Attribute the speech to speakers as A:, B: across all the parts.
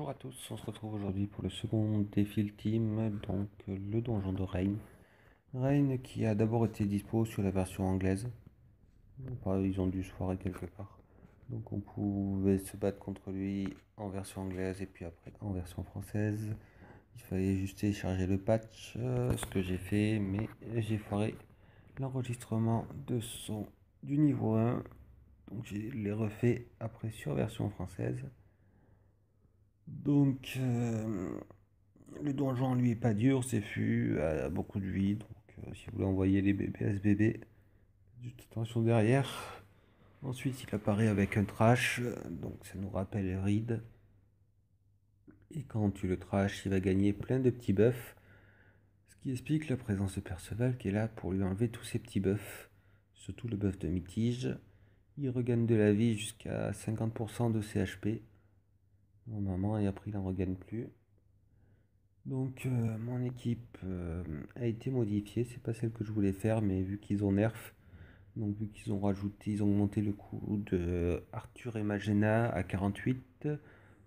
A: Bonjour à tous, on se retrouve aujourd'hui pour le second défi ultime, donc le donjon de Rain. Rain qui a d'abord été dispo sur la version anglaise. Ils ont dû se foirer quelque part. Donc on pouvait se battre contre lui en version anglaise et puis après en version française. Il fallait juste télécharger le patch, ce que j'ai fait, mais j'ai foiré l'enregistrement de son du niveau 1. Donc je l'ai refait après sur version française. Donc le donjon lui est pas dur, c'est fût, a beaucoup de vie, donc si vous voulez envoyer les bébés SBB, juste attention derrière. Ensuite il apparaît avec un trash, donc ça nous rappelle Reed. Et quand tu le trash, il va gagner plein de petits buffs, ce qui explique la présence de Perceval qui est là pour lui enlever tous ces petits buffs, surtout le buff de Mitige. Il regagne de la vie jusqu'à 50% de ses HP, normalement, et après il n'en regagne plus. Donc mon équipe a été modifiée, c'est pas celle que je voulais faire, mais vu qu'ils ont nerf, donc vu qu'ils ont rajouté, ils ont augmenté le coût de Arthur et Magena à 48,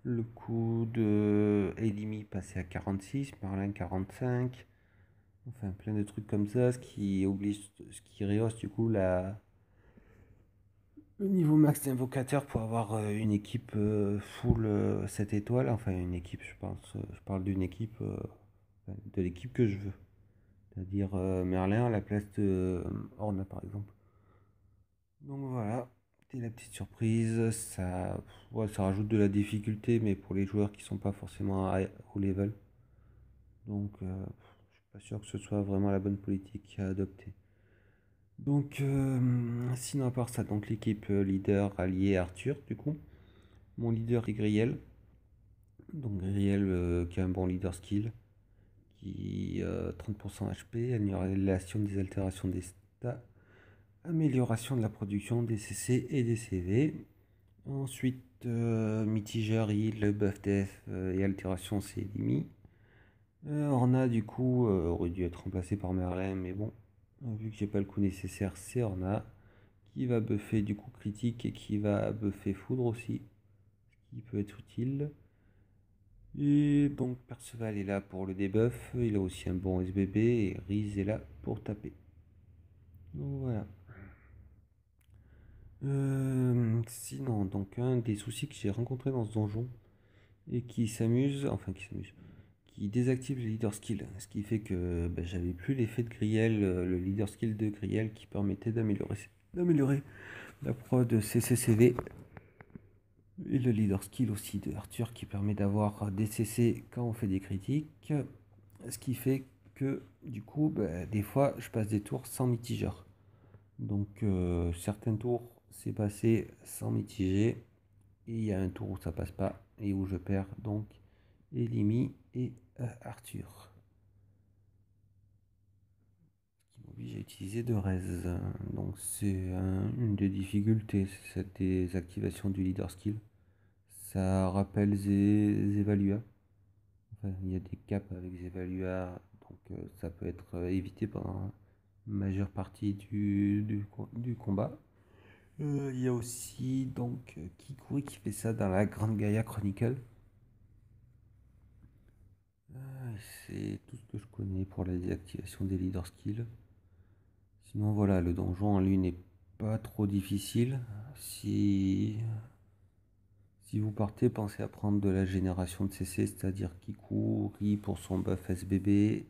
A: le coût de Elimi passé à 46, Merlin 45, enfin plein de trucs comme ça, ce qui rehausse du coup le niveau max d'invocateur pour avoir une équipe full 7 étoiles, enfin une équipe je pense, je parle d'une équipe, de l'équipe que je veux. C'est-à-dire Merlin à la place de Orna par exemple. Donc voilà, c'était la petite surprise, ouais, ça rajoute de la difficulté mais pour les joueurs qui sont pas forcément au level. Donc je suis pas sûr que ce soit vraiment la bonne politique à adopter. Donc, sinon à part ça, donc l'équipe leader allié Arthur, du coup. Mon leader est Griel. Donc Griel qui a un bon leader skill, qui 30% HP, annihilation des altérations des stats, amélioration de la production des CC et des CV. Ensuite, mitigeur, heal, buff death et altération c'est Limi. Orna du coup aurait dû être remplacé par Merlin, mais bon, vu que j'ai pas le coup nécessaire, c'est Orna qui va buffer du coup critique et qui va buffer foudre aussi, ce qui peut être utile. Et donc Perceval est là pour le debuff, il a aussi un bon SBB et Riz est là pour taper. Donc voilà. Sinon, donc un des soucis que j'ai rencontré dans ce donjon et qui désactive le leader skill, ce qui fait que j'avais plus l'effet de Griel, le leader skill de Griel qui permettait d'améliorer la prod de CCCV et le leader skill aussi de Arthur qui permet d'avoir des CC quand on fait des critiques, ce qui fait que du coup des fois je passe des tours sans mitigeur. Donc certains tours c'est passé sans mitiger et il y a un tour où ça passe pas et où je perds donc Elimi et Arthur, ce qui m'oblige à utiliser de raise. Donc c'est une des difficultés, cette désactivation du leader skill. Ça rappelle Zevalua. Enfin, il y a des caps avec Zevalua, donc ça peut être évité pendant la majeure partie du combat. Il y a aussi donc Kikuri qui fait ça dans la Grande Gaia Chronicle. C'est tout ce que je connais pour la désactivation des leader skills. Sinon voilà, le donjon en lui n'est pas trop difficile. Si vous partez, pensez à prendre de la génération de CC, c'est-à-dire Kikuri pour son buff SBB.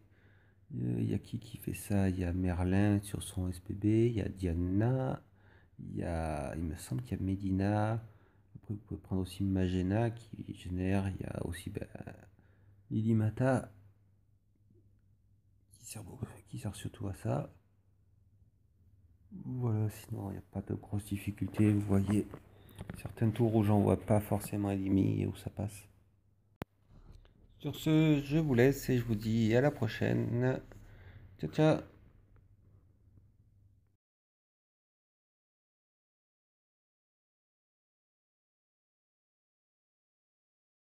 A: Il y a qui fait ça? Il y a Merlin sur son SBB, il y a Diana, il me semble qu'il y a Medina. Après, vous pouvez prendre aussi Magena qui génère. Il y a aussi Lilimata qui sert surtout à ça. Voilà, sinon il n'y a pas de grosses difficultés. Vous voyez certains tours où j'en vois pas forcément Elimi et où ça passe. Sur ce, je vous laisse et je vous dis à la prochaine. Ciao, ciao.